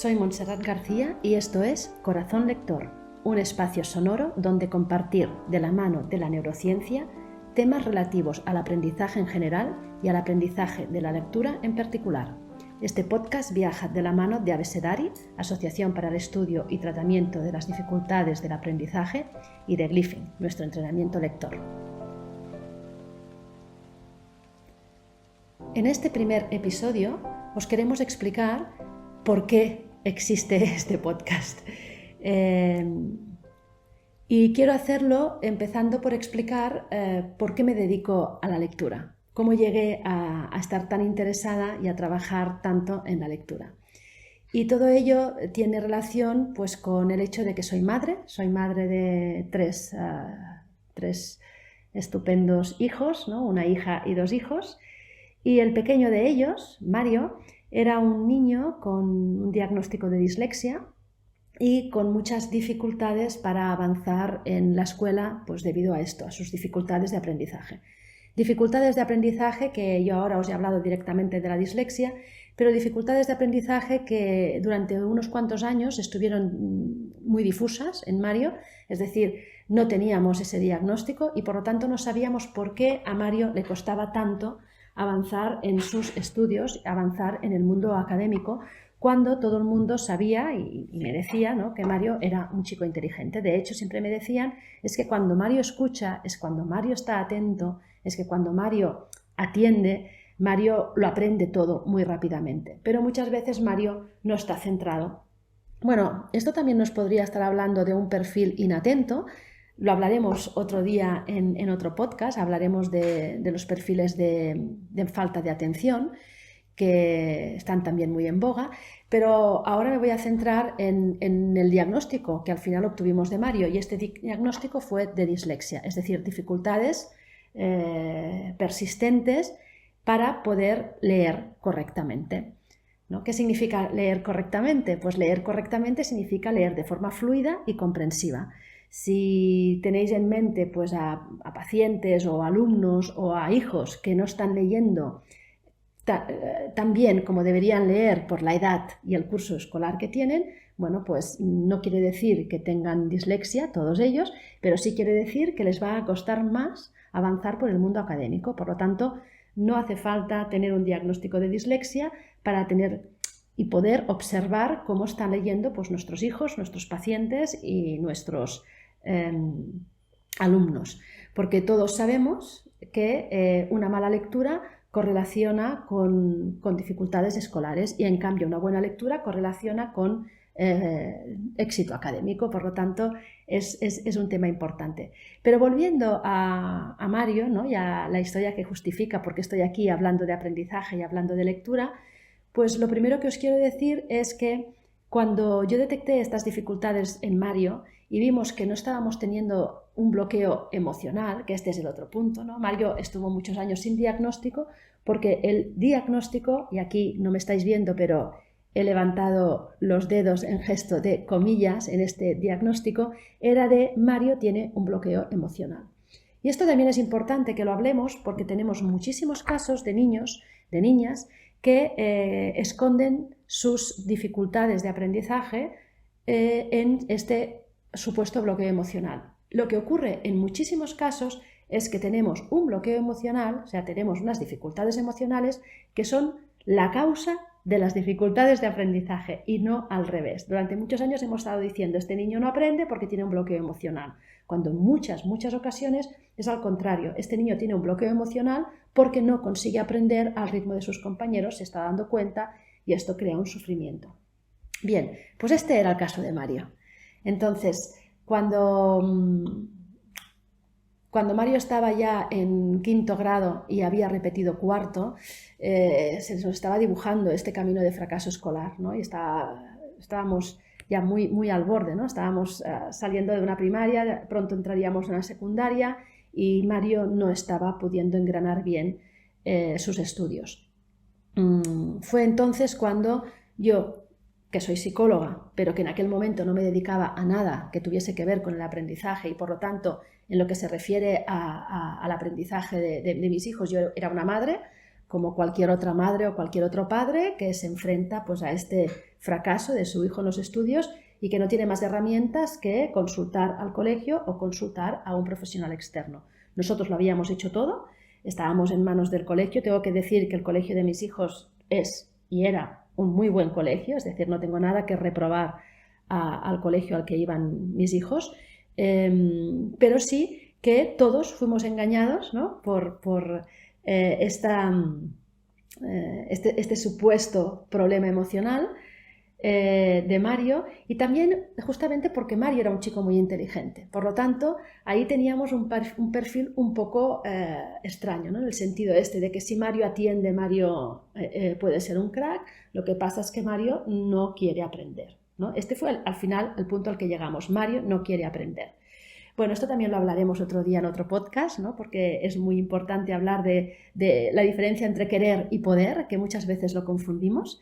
soy Montserrat García y esto es Corazón Lector, un espacio sonoro donde compartir de la mano de la neurociencia temas relativos al aprendizaje en general y al aprendizaje de la lectura en particular. Este podcast viaja de la mano de Abecedari, Asociación para el Estudio y Tratamiento de las Dificultades del Aprendizaje, y de Glyphing, nuestro entrenamiento lector. En este primer episodio os queremos explicar por qué existe este podcast. Y quiero hacerlo empezando por explicar por qué me dedico a la lectura, cómo llegué a estar tan interesada y a trabajar tanto en la lectura. Y todo ello tiene relación pues, con el hecho de que soy madre de tres estupendos hijos, ¿no? Una hija y 2 hijos, y el pequeño de ellos, Mario, era un niño con un diagnóstico de dislexia y con muchas dificultades para avanzar en la escuela, pues debido a esto, a sus dificultades de aprendizaje. Dificultades de aprendizaje que yo ahora os he hablado directamente de la dislexia, pero dificultades de aprendizaje que durante unos cuantos años estuvieron muy difusas en Mario, es decir, no teníamos ese diagnóstico y por lo tanto no sabíamos por qué a Mario le costaba tanto avanzar en sus estudios, avanzar en el mundo académico, cuando todo el mundo sabía y me decía, ¿no?, que Mario era un chico inteligente. De hecho, siempre me decían, es que cuando Mario escucha, es cuando Mario está atento, es que cuando Mario atiende, Mario lo aprende todo muy rápidamente. Pero muchas veces Mario no está centrado. Bueno, esto también nos podría estar hablando de un perfil inatento. Lo hablaremos otro día en otro podcast, hablaremos de los perfiles de falta de atención, que están también muy en boga, pero ahora me voy a centrar en el diagnóstico que al final obtuvimos de Mario, y este diagnóstico fue de dislexia, es decir, dificultades persistentes para poder leer correctamente, ¿no? ¿Qué significa leer correctamente? Pues leer correctamente significa leer de forma fluida y comprensiva. Si tenéis en mente pues, a pacientes o alumnos o a hijos que no están leyendo tan bien como deberían leer por la edad y el curso escolar que tienen, bueno, pues no quiere decir que tengan dislexia todos ellos, pero sí quiere decir que les va a costar más avanzar por el mundo académico. Por lo tanto, no hace falta tener un diagnóstico de dislexia para tener y poder observar cómo están leyendo pues, nuestros hijos, nuestros pacientes y nuestros alumnos, porque todos sabemos que una mala lectura correlaciona con dificultades escolares y en cambio una buena lectura correlaciona con éxito académico. Por lo tanto es un tema importante. Pero volviendo a Mario, ¿no?, y a la historia que justifica por qué estoy aquí hablando de aprendizaje y hablando de lectura, pues lo primero que os quiero decir es que cuando yo detecté estas dificultades en Mario y vimos que no estábamos teniendo un bloqueo emocional, que este es el otro punto, ¿no? Mario estuvo muchos años sin diagnóstico porque el diagnóstico, y aquí no me estáis viendo, pero he levantado los dedos en gesto de comillas en este diagnóstico, era de Mario tiene un bloqueo emocional. Y esto también es importante que lo hablemos porque tenemos muchísimos casos de niños, de niñas, que esconden sus dificultades de aprendizaje en este supuesto bloqueo emocional. Lo que ocurre en muchísimos casos es que tenemos un bloqueo emocional, o sea, tenemos unas dificultades emocionales que son la causa de las dificultades de aprendizaje y no al revés. Durante muchos años hemos estado diciendo este niño no aprende porque tiene un bloqueo emocional, cuando en muchas ocasiones es al contrario. Este niño tiene un bloqueo emocional porque no consigue aprender al ritmo de sus compañeros, se está dando cuenta y esto crea un sufrimiento. Bien, pues este era el caso de Mario. Entonces, cuando Mario estaba ya en 5º grado y había repetido 4º, se nos estaba dibujando este camino de fracaso escolar, ¿no? Y estábamos ya muy al borde, ¿no? Estábamos saliendo de una primaria, pronto entraríamos en una secundaria y Mario no estaba pudiendo engranar bien sus estudios. Fue entonces cuando yo, que soy psicóloga, pero que en aquel momento no me dedicaba a nada que tuviese que ver con el aprendizaje y por lo tanto en lo que se refiere al aprendizaje de mis hijos, yo era una madre como cualquier otra madre o cualquier otro padre que se enfrenta pues, a este fracaso de su hijo en los estudios y que no tiene más herramientas que consultar al colegio o consultar a un profesional externo. Nosotros lo habíamos hecho todo, estábamos en manos del colegio. Tengo que decir que el colegio de mis hijos es y era un muy buen colegio, es decir, no tengo nada que reprobar al colegio al que iban mis hijos, pero sí que todos fuimos engañados, ¿no? por este supuesto problema emocional de Mario, y también justamente porque Mario era un chico muy inteligente. Por lo tanto, ahí teníamos un perfil un poco extraño, ¿no? En el sentido de que si Mario atiende, Mario puede ser un crack. Lo que pasa es que Mario no quiere aprender, ¿no? Este fue al final el punto al que llegamos. Mario no quiere aprender. Bueno, esto también lo hablaremos otro día en otro podcast, ¿no? Porque es muy importante hablar de la diferencia entre querer y poder, que muchas veces lo confundimos.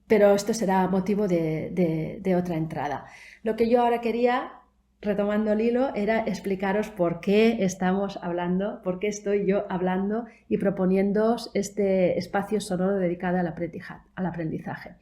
Pero esto será motivo de otra entrada. Lo que yo ahora quería, retomando el hilo, era explicaros por qué estamos hablando, por qué estoy yo hablando y proponiéndoos este espacio sonoro dedicado al aprendizaje.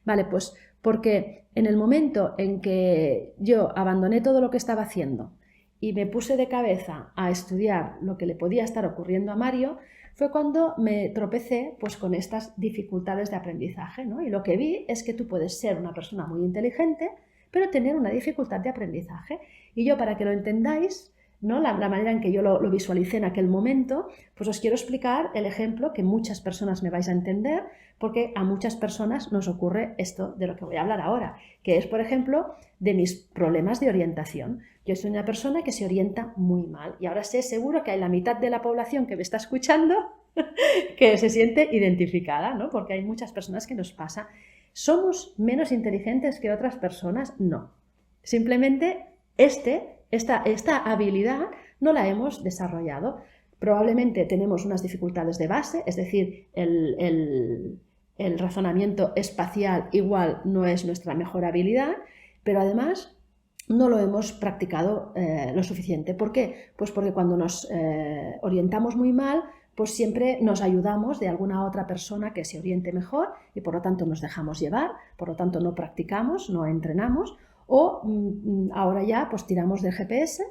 Vale, pues porque en el momento en que yo abandoné todo lo que estaba haciendo y me puse de cabeza a estudiar lo que le podía estar ocurriendo a Mario, fue cuando me tropecé pues, con estas dificultades de aprendizaje, ¿no? Y lo que vi es que tú puedes ser una persona muy inteligente, pero tener una dificultad de aprendizaje. Y yo, para que lo entendáis, ¿no? La manera en que yo lo visualicé en aquel momento, pues os quiero explicar el ejemplo que muchas personas me vais a entender, porque a muchas personas nos ocurre esto de lo que voy a hablar ahora, que es, por ejemplo, de mis problemas de orientación. Yo soy una persona que se orienta muy mal y ahora sé seguro que hay la mitad de la población que me está escuchando que se siente identificada, ¿no? Porque hay muchas personas que nos pasa. ¿Somos menos inteligentes que otras personas? No. Simplemente esta habilidad no la hemos desarrollado. Probablemente tenemos unas dificultades de base, es decir, el razonamiento espacial igual no es nuestra mejor habilidad, pero además no lo hemos practicado lo suficiente. ¿Por qué? Pues porque cuando nos orientamos muy mal, pues siempre nos ayudamos de alguna otra persona que se oriente mejor y por lo tanto nos dejamos llevar, por lo tanto no practicamos, no entrenamos, o ahora ya pues tiramos del GPS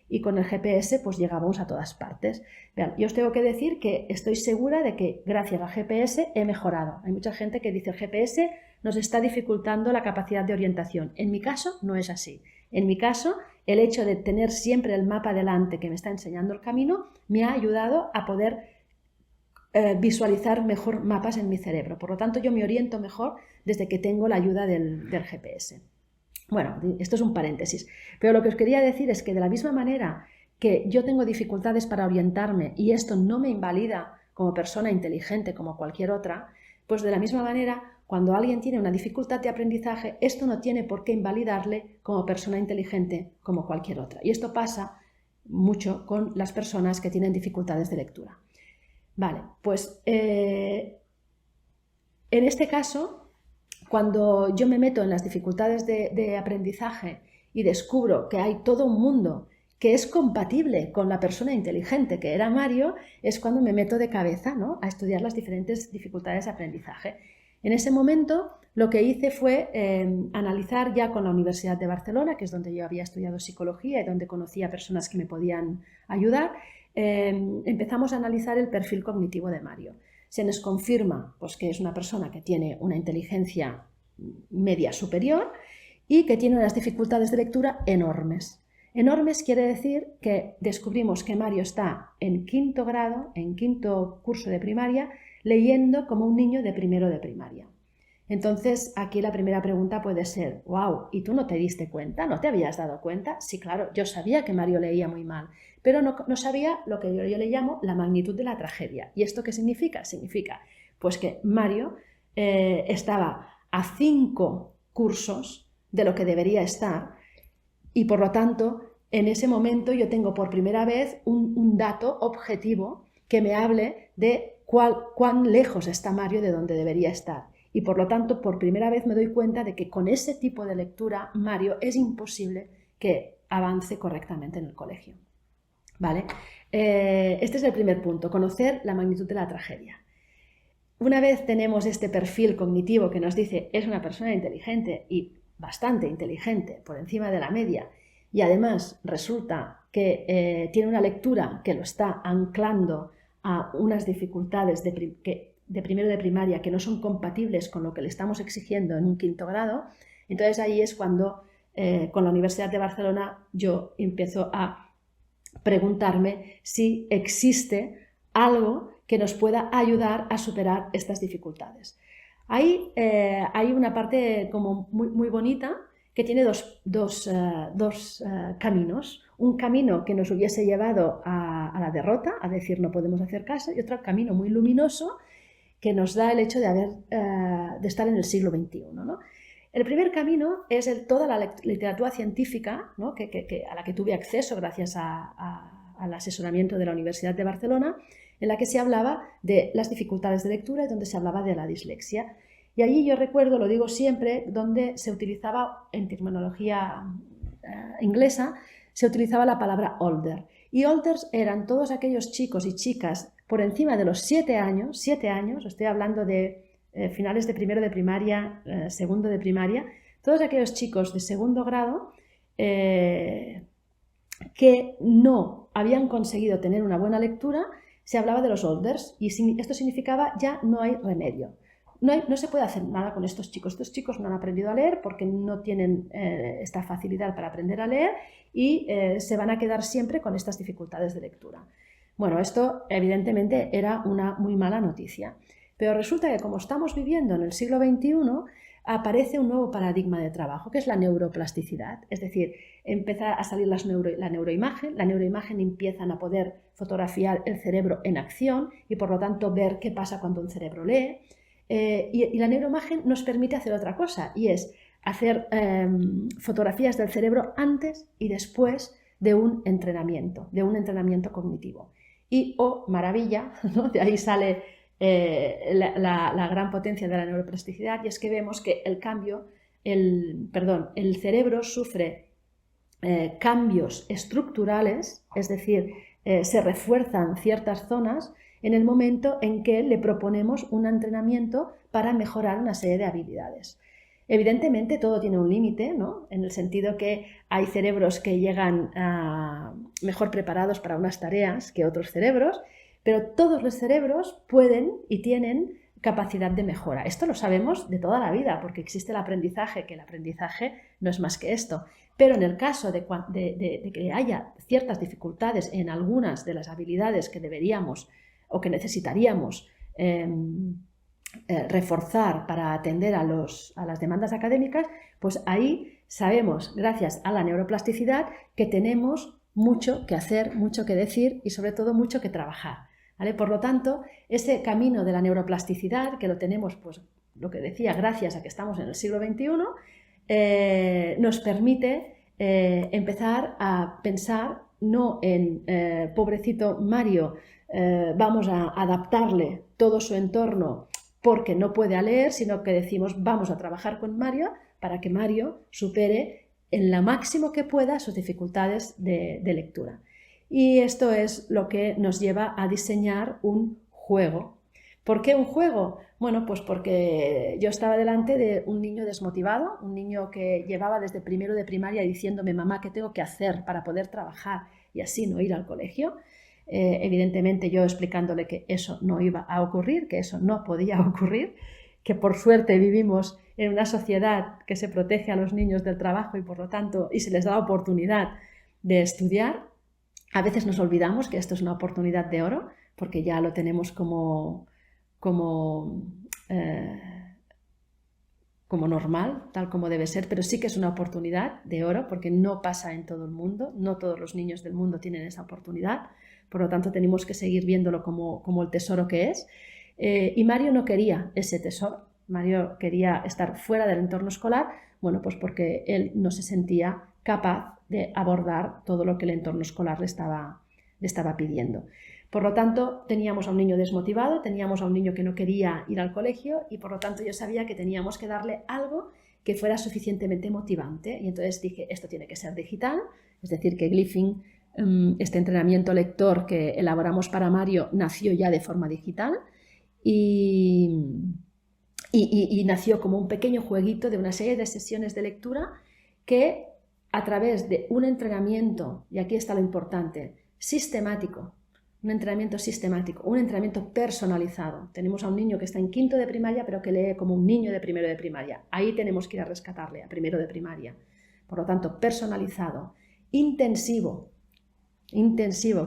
y con el GPS pues llegamos a todas partes. Vean, yo os tengo que decir que estoy segura de que gracias al GPS he mejorado. Hay mucha gente que dice el GPS nos está dificultando la capacidad de orientación. En mi caso no es así. En mi caso, el hecho de tener siempre el mapa delante que me está enseñando el camino me ha ayudado a poder visualizar mejor mapas en mi cerebro. Por lo tanto, yo me oriento mejor desde que tengo la ayuda del GPS. Bueno, esto es un paréntesis, pero lo que os quería decir es que de la misma manera que yo tengo dificultades para orientarme y esto no me invalida como persona inteligente como cualquier otra, pues de la misma manera, cuando alguien tiene una dificultad de aprendizaje, esto no tiene por qué invalidarle como persona inteligente como cualquier otra. Y esto pasa mucho con las personas que tienen dificultades de lectura. Vale, pues en este caso, cuando yo me meto en las dificultades de aprendizaje y descubro que hay todo un mundo que es compatible con la persona inteligente que era Mario, es cuando me meto de cabeza, ¿no?, a estudiar las diferentes dificultades de aprendizaje. En ese momento lo que hice fue analizar ya con la Universidad de Barcelona, que es donde yo había estudiado psicología y donde conocía personas que me podían ayudar, empezamos a analizar el perfil cognitivo de Mario. Se nos confirma pues, que es una persona que tiene una inteligencia media superior y que tiene unas dificultades de lectura enormes. Enormes quiere decir que descubrimos que Mario está en quinto grado, en quinto curso de primaria, leyendo como un niño de primero de primaria. Entonces, aquí la primera pregunta puede ser, wow, ¿y tú no te diste cuenta? ¿No te habías dado cuenta? Sí, claro, yo sabía que Mario leía muy mal, pero no sabía lo que yo le llamo la magnitud de la tragedia. ¿Y esto qué significa? Significa pues que Mario estaba a 5 cursos de lo que debería estar y por lo tanto en ese momento yo tengo por primera vez un dato objetivo que me hable de cuán lejos está Mario de donde debería estar. Y por lo tanto, por primera vez me doy cuenta de que con ese tipo de lectura, Mario es imposible que avance correctamente en el colegio. ¿Vale? Este es el primer punto, conocer la magnitud de la tragedia. Una vez tenemos este perfil cognitivo que nos dice es una persona inteligente y bastante inteligente, por encima de la media, y además resulta que tiene una lectura que lo está anclando a unas dificultades de primero de primaria que no son compatibles con lo que le estamos exigiendo en un quinto grado, entonces ahí es cuando con la Universidad de Barcelona yo empiezo a preguntarme si existe algo que nos pueda ayudar a superar estas dificultades. Ahí hay una parte como muy bonita que tiene dos caminos. Un camino que nos hubiese llevado a la derrota, a decir no podemos hacer caso, y otro camino muy luminoso que nos da el hecho de estar en el siglo XXI, ¿no? El primer camino es toda la literatura científica, ¿no? a la que tuve acceso gracias al asesoramiento de la Universidad de Barcelona, en la que se hablaba de las dificultades de lectura y donde se hablaba de la dislexia. Y allí yo recuerdo, lo digo siempre, donde se utilizaba en terminología inglesa, se utilizaba la palabra older. Y olders eran todos aquellos chicos y chicas por encima de los 7 años, estoy hablando de finales de primero de primaria, segundo de primaria, todos aquellos chicos de segundo grado que no habían conseguido tener una buena lectura, se hablaba de los olders y esto significaba ya no hay remedio. No se puede hacer nada con estos chicos. Estos chicos no han aprendido a leer porque no tienen esta facilidad para aprender a leer y se van a quedar siempre con estas dificultades de lectura. Bueno, esto evidentemente era una muy mala noticia. Pero resulta que como estamos viviendo en el siglo XXI, aparece un nuevo paradigma de trabajo, que es la neuroplasticidad. Es decir, empieza a salir la neuroimagen. La neuroimagen empiezan a poder fotografiar el cerebro en acción y por lo tanto ver qué pasa cuando un cerebro lee. Y la neuroimagen nos permite hacer otra cosa y es hacer fotografías del cerebro antes y después de un entrenamiento cognitivo. Y, oh, maravilla, ¿no? De ahí sale la gran potencia de la neuroplasticidad y es que vemos que el cerebro sufre cambios estructurales, es decir, se refuerzan ciertas zonas en el momento en que le proponemos un entrenamiento para mejorar una serie de habilidades. Evidentemente todo tiene un límite, ¿no? En el sentido que hay cerebros que llegan mejor preparados para unas tareas que otros cerebros, pero todos los cerebros pueden y tienen capacidad de mejora. Esto lo sabemos de toda la vida porque existe el aprendizaje, que el aprendizaje no es más que esto. Pero en el caso de que haya ciertas dificultades en algunas de las habilidades que deberíamos o que necesitaríamos reforzar para atender a las demandas académicas, pues ahí sabemos, gracias a la neuroplasticidad, que tenemos mucho que hacer, mucho que decir y sobre todo mucho que trabajar, ¿vale? Por lo tanto, ese camino de la neuroplasticidad, que lo tenemos, pues lo que decía, gracias a que estamos en el siglo XXI, nos permite empezar a pensar no en pobrecito Mario, vamos a adaptarle todo su entorno porque no puede leer, sino que decimos vamos a trabajar con Mario para que Mario supere en lo máximo que pueda sus dificultades de lectura. Y esto es lo que nos lleva a diseñar un juego. ¿Por qué un juego? Bueno, pues porque yo estaba delante de un niño desmotivado, un niño que llevaba desde primero de primaria diciéndome mamá, ¿qué tengo que hacer para poder trabajar y así no ir al colegio? Evidentemente yo explicándole que eso no iba a ocurrir, que eso no podía ocurrir, que por suerte vivimos en una sociedad que se protege a los niños del trabajo y por lo tanto y se les da la oportunidad de estudiar. A veces nos olvidamos que esto es una oportunidad de oro porque ya lo tenemos como normal, tal como debe ser, pero sí que es una oportunidad de oro porque no pasa en todo el mundo, no todos los niños del mundo tienen esa oportunidad. Por lo tanto, tenemos que seguir viéndolo como el tesoro que es. Y Mario no quería ese tesoro. Mario quería estar fuera del entorno escolar, bueno, pues porque él no se sentía capaz de abordar todo lo que el entorno escolar le estaba pidiendo. Por lo tanto, teníamos a un niño desmotivado, teníamos a un niño que no quería ir al colegio y por lo tanto yo sabía que teníamos que darle algo que fuera suficientemente motivante. Y entonces dije, esto tiene que ser digital, es decir, que Glyphing Este entrenamiento lector que elaboramos para Mario nació ya de forma digital y nació como un pequeño jueguito de una serie de sesiones de lectura que a través de un entrenamiento, y aquí está lo importante, sistemático, un entrenamiento personalizado. Tenemos a un niño que está en quinto de primaria, pero que lee como un niño de primero de primaria. Ahí tenemos que ir a rescatarle, a primero de primaria. Por lo tanto, personalizado, intensivo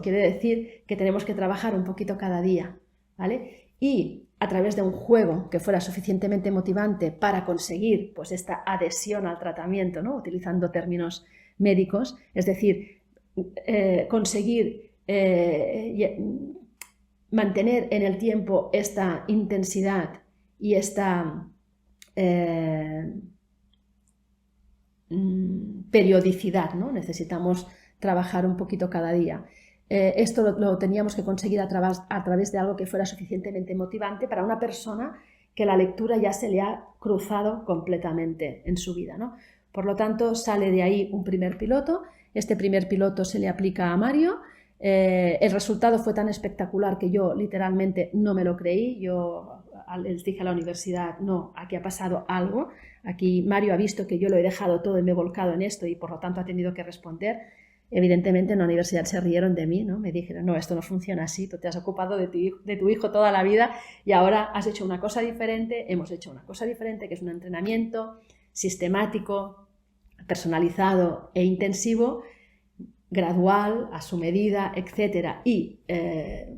quiere decir que tenemos que trabajar un poquito cada día, ¿vale? Y a través de un juego que fuera suficientemente motivante para conseguir pues, esta adhesión al tratamiento, ¿no? Utilizando términos médicos, es decir, conseguir mantener en el tiempo esta intensidad y esta periodicidad, ¿no? Necesitamos trabajar un poquito cada día. Esto lo teníamos que conseguir a través de algo que fuera suficientemente motivante para una persona que la lectura ya se le ha cruzado completamente en su vida, ¿no? Por lo tanto, sale de ahí un primer piloto. Este primer piloto se le aplica a Mario. El resultado fue tan espectacular que yo literalmente no me lo creí. Yo les dije a la universidad, no, aquí ha pasado algo. Aquí Mario ha visto que yo lo he dejado todo y me he volcado en esto y por lo tanto ha tenido que responder. Evidentemente en la universidad se rieron de mí, ¿no? Me dijeron, no, esto no funciona así, tú te has ocupado de tu hijo toda la vida y ahora has hecho una cosa diferente, hemos hecho una cosa diferente, que es un entrenamiento sistemático, personalizado e intensivo, gradual, a su medida, etcétera, y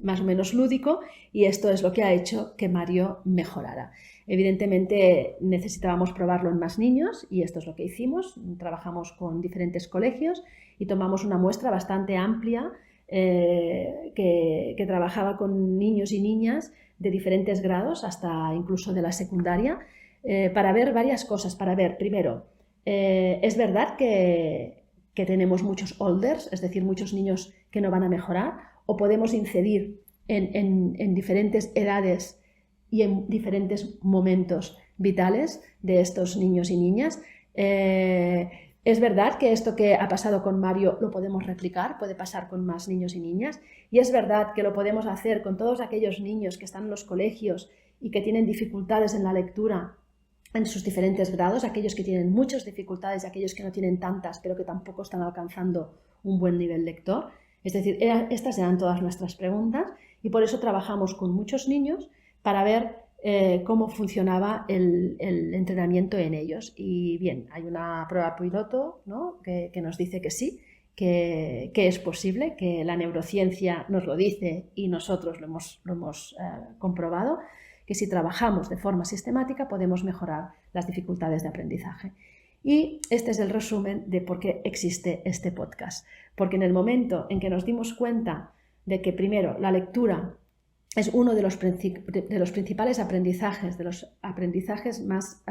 más o menos lúdico, y esto es lo que ha hecho que Mario mejorara. Evidentemente necesitábamos probarlo en más niños y esto es lo que hicimos. Trabajamos con diferentes colegios y tomamos una muestra bastante amplia que trabajaba con niños y niñas de diferentes grados, hasta incluso de la secundaria, para ver varias cosas. Para ver, primero, es verdad que tenemos muchos holders, es decir, muchos niños que no van a mejorar, o podemos incidir en diferentes edades y en diferentes momentos vitales de estos niños y niñas. Es verdad que esto que ha pasado con Mario lo podemos replicar, puede pasar con más niños y niñas, y es verdad que lo podemos hacer con todos aquellos niños que están en los colegios y que tienen dificultades en la lectura en sus diferentes grados, aquellos que tienen muchas dificultades y aquellos que no tienen tantas, pero que tampoco están alcanzando un buen nivel lector. Es decir, estas eran todas nuestras preguntas y por eso trabajamos con muchos niños para ver cómo funcionaba el entrenamiento en ellos. Y bien, hay una prueba piloto, ¿no? que nos dice que sí, que es posible, que la neurociencia nos lo dice y nosotros lo hemos comprobado, que si trabajamos de forma sistemática podemos mejorar las dificultades de aprendizaje. Y este es el resumen de por qué existe este podcast. Porque en el momento en que nos dimos cuenta de que primero la lectura es uno de los principales aprendizajes, de los aprendizajes más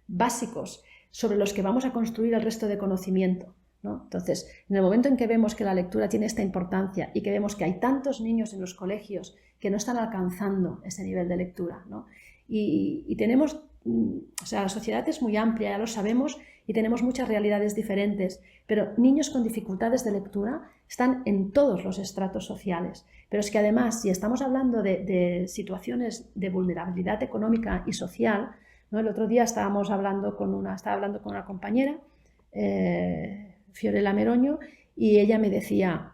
básicos sobre los que vamos a construir el resto de conocimiento, ¿no? Entonces, en el momento en que vemos que la lectura tiene esta importancia y que vemos que hay tantos niños en los colegios que no están alcanzando ese nivel de lectura, ¿no? Y tenemos, o sea, la sociedad es muy amplia, ya lo sabemos, y tenemos muchas realidades diferentes, pero niños con dificultades de lectura están en todos los estratos sociales. Pero es que además, si estamos hablando de situaciones de vulnerabilidad económica y social, ¿no? El otro día estaba hablando con una compañera, Fiorella Meroño, y ella me decía,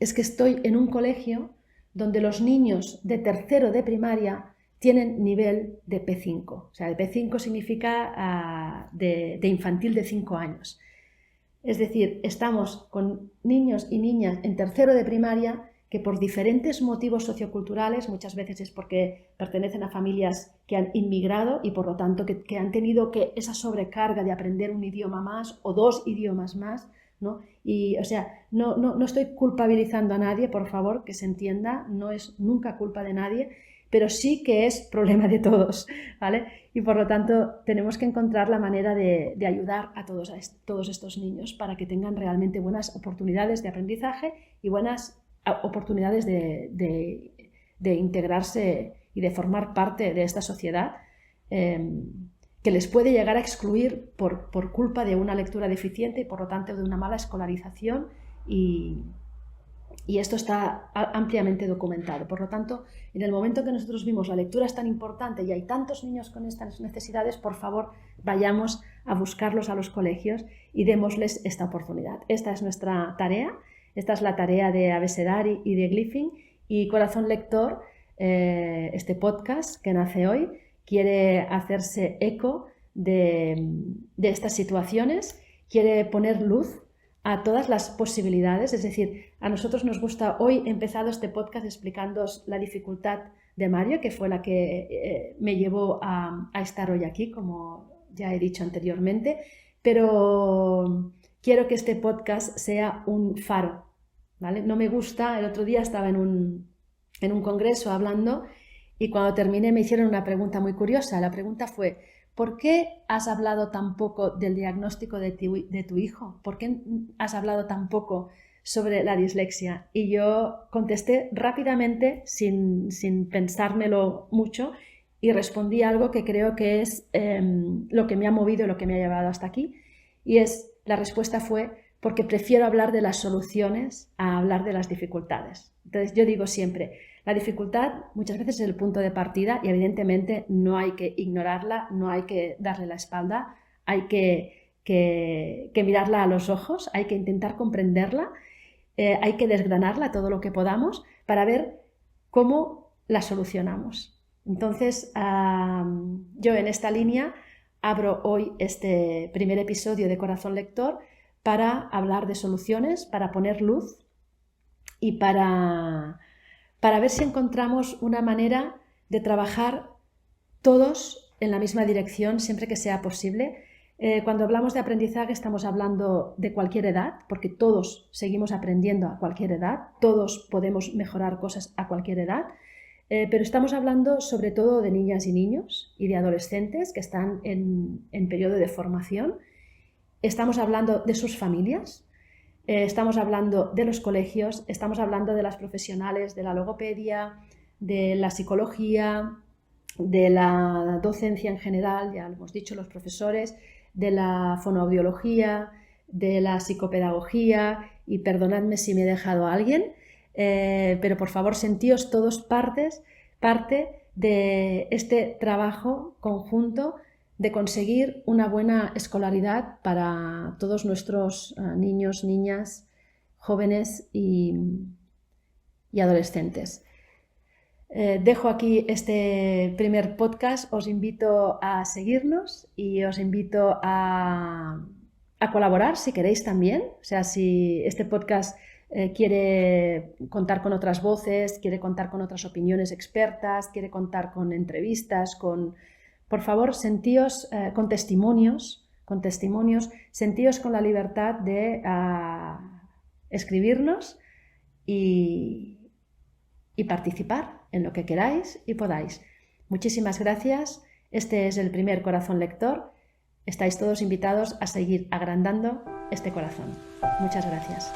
es que estoy en un colegio donde los niños de tercero de primaria tienen nivel de P5. O sea, el P5 significa de infantil de 5 años. Es decir, estamos con niños y niñas en tercero de primaria que por diferentes motivos socioculturales, muchas veces es porque pertenecen a familias que han inmigrado y por lo tanto que han tenido que esa sobrecarga de aprender un idioma más o 2 idiomas más, ¿no? Y, o sea, no estoy culpabilizando a nadie, por favor, que se entienda, no es nunca culpa de nadie, pero sí que es problema de todos, ¿vale? Y por lo tanto tenemos que encontrar la manera de ayudar a todos estos niños para que tengan realmente buenas oportunidades de aprendizaje y buenas oportunidades de integrarse y de formar parte de esta sociedad que les puede llegar a excluir por culpa de una lectura deficiente y por lo tanto de una mala escolarización, y esto está ampliamente documentado. Por lo tanto, en el momento que nosotros vimos la lectura es tan importante y hay tantos niños con estas necesidades, por favor, vayamos a buscarlos a los colegios y démosles esta oportunidad. Esta es nuestra tarea, esta es la tarea de Abecedari y de Glyphing, y Corazón Lector, este podcast que nace hoy, quiere hacerse eco de estas situaciones, quiere poner luz a todas las posibilidades. Es decir, a nosotros nos gusta, hoy he empezado este podcast explicándoos la dificultad de Mario, que fue la que me llevó a estar hoy aquí, como ya he dicho anteriormente, pero quiero que este podcast sea un faro, ¿vale? No me gusta, el otro día estaba en un congreso hablando y cuando terminé me hicieron una pregunta muy curiosa. La pregunta fue: ¿por qué has hablado tan poco del diagnóstico de tu hijo? ¿Por qué has hablado tan poco sobre la dislexia? Y yo contesté rápidamente, sin pensármelo mucho, y respondí algo que creo que es lo que me ha movido y lo que me ha llevado hasta aquí. Y la respuesta fue: porque prefiero hablar de las soluciones a hablar de las dificultades. Entonces yo digo siempre, la dificultad muchas veces es el punto de partida y evidentemente no hay que ignorarla, no hay que darle la espalda, hay que mirarla a los ojos, hay que intentar comprenderla, hay que desgranarla todo lo que podamos para ver cómo la solucionamos. Entonces, yo en esta línea abro hoy este primer episodio de Corazón Lector para hablar de soluciones, para poner luz y para ver si encontramos una manera de trabajar todos en la misma dirección siempre que sea posible. Cuando hablamos de aprendizaje estamos hablando de cualquier edad, porque todos seguimos aprendiendo a cualquier edad, todos podemos mejorar cosas a cualquier edad, pero estamos hablando sobre todo de niñas y niños y de adolescentes que están en periodo de formación. Estamos hablando de sus familias, estamos hablando de los colegios, estamos hablando de las profesionales, de la logopedia, de la psicología, de la docencia en general, ya lo hemos dicho, los profesores, de la fonoaudiología, de la psicopedagogía, y perdonadme si me he dejado a alguien, pero por favor sentíos todos parte de este trabajo conjunto de conseguir una buena escolaridad para todos nuestros niños, niñas, jóvenes y adolescentes. Dejo aquí este primer podcast, os invito a seguirnos y os invito a colaborar si queréis también. O sea, si este podcast quiere contar con otras voces, quiere contar con otras opiniones expertas, quiere contar con entrevistas, por favor, sentíos con testimonios, sentíos con la libertad de escribirnos y participar en lo que queráis y podáis. Muchísimas gracias. Este es el primer Corazón Lector. Estáis todos invitados a seguir agrandando este corazón. Muchas gracias.